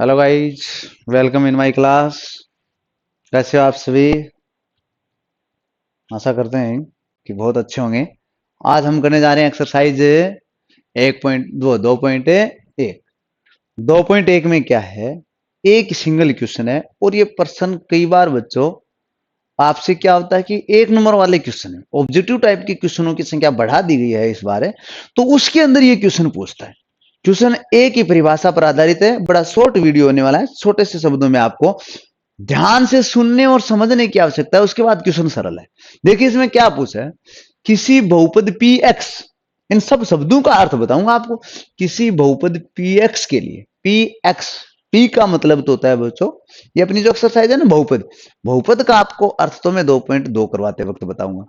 Hello guys, welcome in my class. कैसे हो आप सभी? आशा करते हैं कि बहुत अच्छे होंगे। आज हम करने जा रहे हैं एक्सरसाइज 1.2 2.1। 2.1 में क्या है, एक सिंगल क्वेश्चन है और ये प्रश्न कई बार बच्चों आपसे क्या होता है कि एक नंबर वाले क्वेश्चन है, ऑब्जेक्टिव टाइप के क्वेश्चनों की संख्या बढ़ा दी गई है इस बार है, तो उसके अंदर ये क्वेश्चन पूछता है। क्वेश्चन एक ही परिभाषा पर आधारित है, बड़ा शॉर्ट वीडियो होने वाला है, छोटे से शब्दों में आपको ध्यान से सुनने और समझने की आवश्यकता है। उसके बाद क्वेश्चन सरल है। देखिए इसमें क्या पूछा है, किसी बहुपद पी एक्स, इन सब शब्दों का अर्थ बताऊंगा आपको। किसी बहुपद पी एक्स के लिए पी एक्स, पी का मतलब तो होता है बच्चों, ये अपनी जो एक्सरसाइज है ना बहुपद, बहुपद का आपको अर्थ तो मैं 2.2 करवाते वक्त बताऊंगा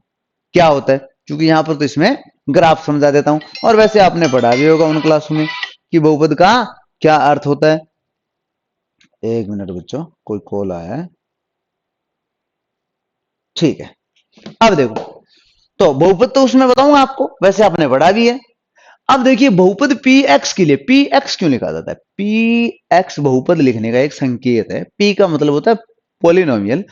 क्या होता है, क्योंकि यहां पर तो इसमें ग्राफ समझा देता हूं और वैसे आपने पढ़ा भी होगा उन क्लासों में कि बहुपद का क्या अर्थ होता है। एक मिनट बच्चों, कोई कॉल आया है, ठीक है। अब देखो, तो बहुपद तो उसमें बताऊंगा आपको, वैसे आपने पढ़ा भी है। अब देखिए बहुपद पी एक्स के लिए पी एक्स क्यों लिखा जाता है, पी एक्स बहुपद लिखने का एक संकेत है। पी का मतलब होता है पोलिनोमियल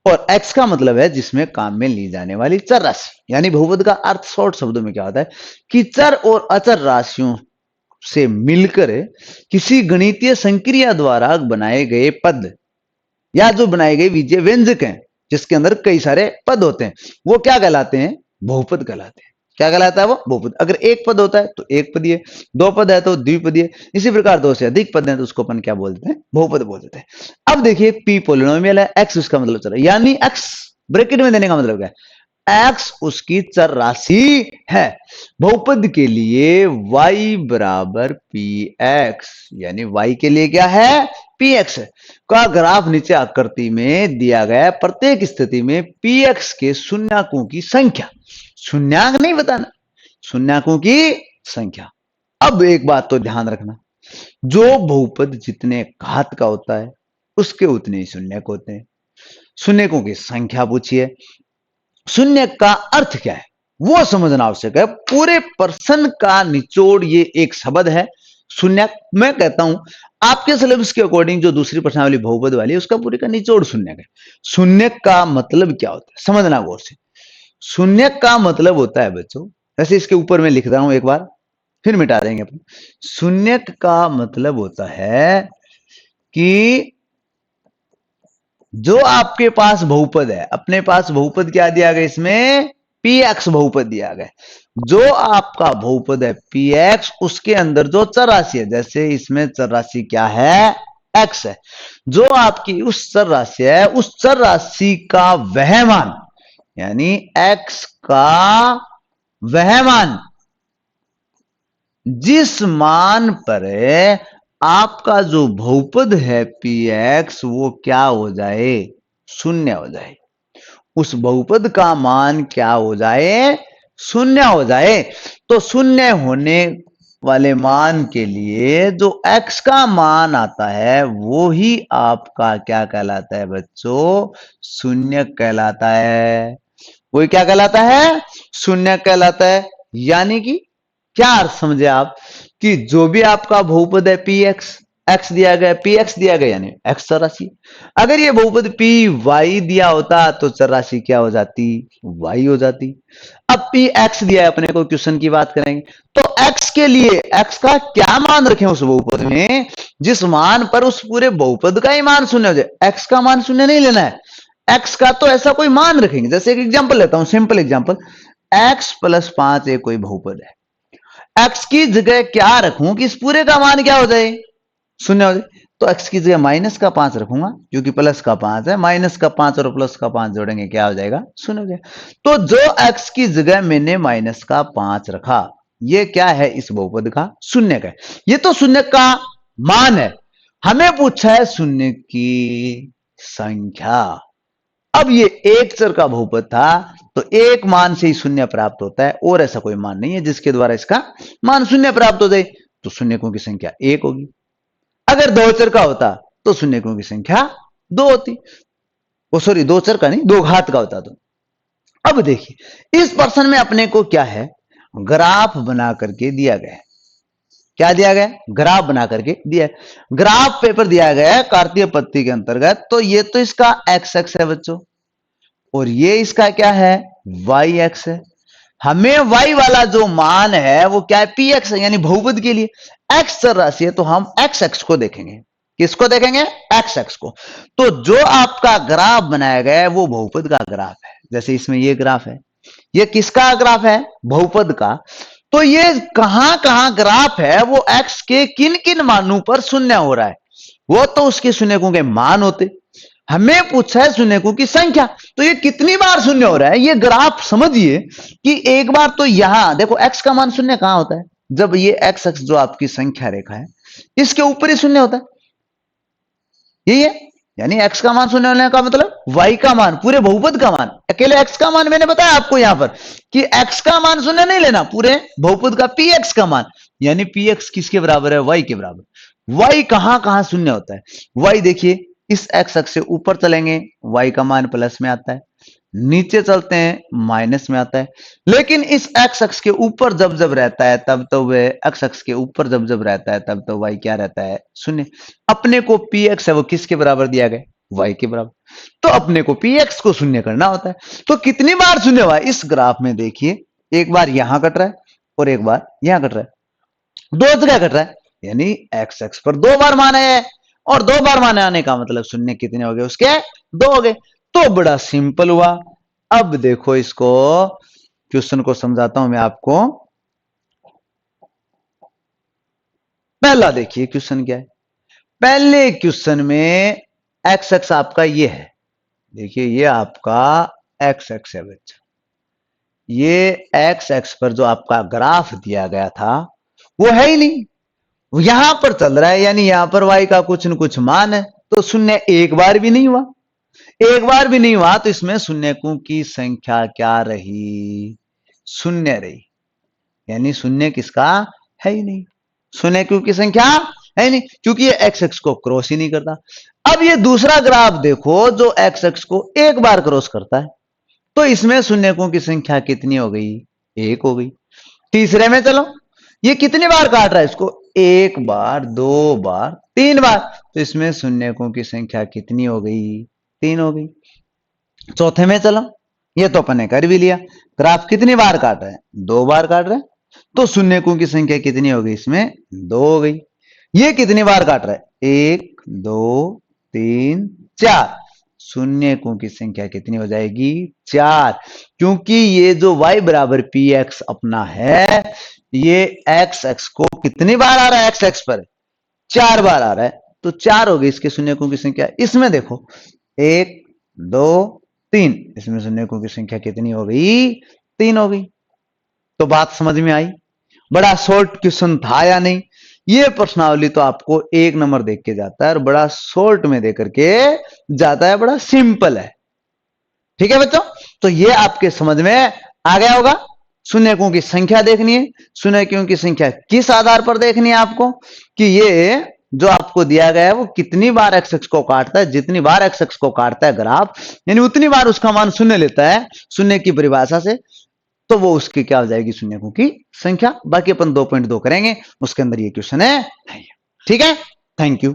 और एक्स का मतलब है जिसमें काम में ली जाने वाली चर राशि। यानी बहुपद का अर्थ शॉर्ट शब्दों में क्या होता है कि चर और अचर राशियों से मिलकर किसी गणितीय संक्रिया द्वारा बनाए गए पद या जो बनाए गए बीजीय व्यंजक हैं जिसके अंदर कई सारे पद होते हैं, वो क्या कहलाते हैं, बहुपद कहलाते हैं। क्या कहलाता है वो, बहुपद। अगर एक पद होता है तो एक पदीय, दो पद है तो द्विपदीय, इसी प्रकार दो से अधिक पद हैं तो उसको अपन क्या बोलते हैं, बहुपद बोल देते हैं। अब देखिए पी पोलिनोमियल है, एक्स उसका मतलब चल रहा है, यानी एक्स ब्रैकेट में देने का मतलब क्या है, एक्स उसकी चर राशि है। बहुपद के लिए y बराबर पी एक्स, यानी y के लिए क्या है, पी एक्स का ग्राफ नीचे आकृति में दिया गया। प्रत्येक स्थिति में पी एक्स के शून्यकों की संख्या, शून्यक नहीं बताना, शून्यकों की संख्या। अब एक बात तो ध्यान रखना, जो बहुपद जितने घात का होता है उसके उतने ही शून्यक होते हैं। शून्यकों की संख्या पूछिए, शून्य का अर्थ क्या है वो समझना आवश्यक है। पूरे प्रश्न का निचोड़ ये एक शब्द है शून्य। मैं कहता हूं आपके सिलेबस के अकॉर्डिंग जो दूसरी प्रश्नावली बहुपद वाली है उसका पूरे का निचोड़ शून्य है। शून्य का मतलब क्या होता है समझना गौर से। शून्य का मतलब होता है बच्चों, वैसे इसके ऊपर मैं लिख रहा हूं एक बार फिर मिटा देंगे अपन। शून्य का मतलब होता है कि जो आपके पास बहुपद है, अपने पास बहुपद क्या दिया गया इसमें, पी एक्स बहुपद दिया गया। जो आपका बहुपद है पी एक्स, उसके अंदर जो चर राशि है, जैसे इसमें चर राशि क्या है, एक्स है, जो आपकी उस चर राशि है उस चर राशि का वह मान, यानी एक्स का वह मान जिस मान पर आपका जो बहुपद है पी एक्स वो क्या हो जाए, शून्य हो जाए। उस बहुपद का मान क्या हो जाए, शून्य हो जाए। तो शून्य होने वाले मान के लिए जो x का मान आता है वो ही आपका क्या कहलाता है बच्चों, शून्य कहलाता है। वही क्या कहलाता है, शून्य कहलाता है। यानी कि क्या अर्थ समझे आप कि जो भी आपका बहुपद है पी एक्स, एक्स दिया गया, पी एक्स दिया गया यानी एक्स चर राशि। अगर ये बहुपद पी वाई दिया होता तो चर राशि क्या हो जाती, वाई हो जाती। अब पी एक्स दिया है, अपने को क्वेश्चन की बात करेंगे तो एक्स के लिए एक्स का क्या मान रखें उस बहुपद में जिस मान पर उस पूरे बहुपद का ही मान शून्य हो जाए। एक्स का मान शून्य नहीं लेना है, एक्स का तो ऐसा कोई मान रखेंगे। जैसे एक एग्जांपल लेता हूं, सिंपल एग्जांपल, एक्स प्लस 5 एक कोई बहुपद है, एक्स की जगह क्या रखूं कि इस पूरे का मान क्या हो जाए, शून्य हो जाए। तो एक्स की जगह माइनस का 5 रखूंगा क्योंकि प्लस का 5 है, माइनस का 5 और प्लस का 5 जोड़ेंगे क्या हो जाएगा, शून्य हो जाएगा। तो जो एक्स की जगह मैंने माइनस का 5 रखा ये क्या है, इस बहुपद का शून्य का, ये तो शून्य का मान है। हमें पूछा है शून्य की संख्या। अब ये एक चर का बहुपद था तो एक मान से ही शून्य प्राप्त होता है और ऐसा कोई मान नहीं है जिसके द्वारा इसका मान शून्य प्राप्त हो जाए। तो शून्यकों की संख्या एक होगी। अगर दो चर का होता तो शून्यकों की संख्या दो होती, ओ सॉरी दो चर का नहीं, दो घात का होता। तो अब देखिए इस प्रश्न में अपने को क्या है, ग्राफ बना करके दिया गया है। क्या दिया गया, ग्राफ बना करके दिया है। ग्राफ पेपर दिया गया है कार्तीय पद्धति के अंतर्गत, तो ये तो इसका एक्स एक्स है बच्चों, और ये इसका क्या है, वाई एक्स है। हमें y वाला जो मान है वो क्या है, पी एक्स है, यानी बहुपद के लिए x चर राशि है, तो हम x x को देखेंगे। किसको देखेंगे, x x को। तो जो आपका ग्राफ बनाया गया है वो बहुपद का ग्राफ है। जैसे इसमें ये ग्राफ है, ये किसका ग्राफ है, बहुपद का। तो ये कहां कहां ग्राफ है, वो x के किन किन मानों पर शून्य हो रहा है, वो तो उसके शून्यकों के मान होते। हमें पूछा है शून्यकों की संख्या, तो ये कितनी बार शून्य हो रहा है, ये ग्राफ समझिए कि एक बार तो यहां देखो x का मान शून्य कहां होता है, जब ये x x जो आपकी संख्या रेखा है इसके ऊपर ही शून्य होता है, यही है। यानी x का मान शून्य होने का मतलब y का मान, पूरे बहुपद का मान, अकेले x का मान मैंने बताया आपको यहां पर कि x का मान शून्य नहीं लेना, पूरे बहुपद का px का मान, यानी px किसके बराबर है, y के बराबर। y कहां कहां शून्य होता है, y देखिए इस x अक्ष से ऊपर चलेंगे y का मान प्लस में आता है, नीचे चलते हैं माइनस में आता है, लेकिन इस x अक्ष के ऊपर जब जब रहता है तब तो वह x अक्ष के ऊपर जब जब रहता है तब तो y क्या रहता है, शून्य। अपने को px है वो किसके बराबर दिया गया, y के बराबर, तो अपने को px को शून्य करना होता है। तो कितनी बार शून्य हुआ है इस ग्राफ में देखिए, एक बार यहां कट रहा है और एक बार यहां कट रहा है, दो जगह कट रहा है, यानी x अक्ष पर दो बार मान है, और दो बार मान आने का मतलब शून्य कितने हो गए उसके, दो हो गए। तो बड़ा सिंपल हुआ। अब देखो इसको, क्वेश्चन को समझाता हूं मैं आपको। पहला देखिए क्वेश्चन क्या है, पहले क्वेश्चन में एक्स एक्स आपका ये है, देखिए ये आपका एक्स एक्स है बच्चा, ये एक्स एक्स पर जो आपका ग्राफ दिया गया था वो है ही नहीं, यहां पर चल रहा है, यानी यहां पर y का कुछ न कुछ मान है, तो शून्य एक बार भी नहीं हुआ, एक बार भी नहीं हुआ, तो इसमें शून्यकों की संख्या क्या रही, शून्य रही, यानी शून्य किसका है ही नहीं, शून्यकों की संख्या है नहीं, क्योंकि ये एक्स एक्स को क्रॉस ही नहीं करता। अब ये दूसरा ग्राफ देखो जो एक्स एक्स को एक बार क्रॉस करता है, तो इसमें शून्यकों की संख्या कितनी हो गई, एक हो गई। तीसरे में चलो, ये कितनी बार काट रहा है इसको, एक बार, दो बार, तीन बार, तो इसमें शून्यकों की संख्या कितनी हो गई, तीन हो गई। चौथे में चलो, ये तो अपन ने कर भी लिया, ग्राफ कितनी बार काट रहा है, दो बार काट रहा है, तो शून्यकों की संख्या कितनी हो गई, इसमें दो हो गई। ये कितनी बार काट रहा है, एक, दो, तीन, चार, शून्यकों की संख्या कितनी हो जाएगी, चार, क्योंकि ये जो y बराबर पी एक्स अपना है, ये एक्स एक्स को कितनी बार आ रहा है, एक्स एक्स पर चार बार आ रहा है, तो चार हो गई इसके शून्यकों की संख्या। इसमें देखो एक, दो, तीन, इसमें शून्यकों की संख्या कितनी हो गई, तीन हो गई। तो बात समझ में आई, बड़ा शॉर्ट क्वेश्चन था या नहीं। ये प्रश्नावली तो आपको एक नंबर देख के जाता है और बड़ा शॉर्ट में देकर के जाता है, बड़ा सिंपल है। ठीक है बच्चों, तो ये आपके समझ में आ गया होगा। शून्यकों की संख्या देखनी है, शून्यकों की संख्या किस आधार पर देखनी है आपको, कि ये जो आपको दिया गया है वो कितनी बार एक्स एक्स को काटता है, जितनी बार एक्स एक्स को काटता है ग्राफ, यानी उतनी बार उसका मान शून्य लेता है शून्य की परिभाषा से, तो वो उसकी क्या हो जाएगी, शून्यकों की संख्या। बाकी अपन 2.2 करेंगे, उसके अंदर ये क्वेश्चन है। ठीक है, थैंक यू।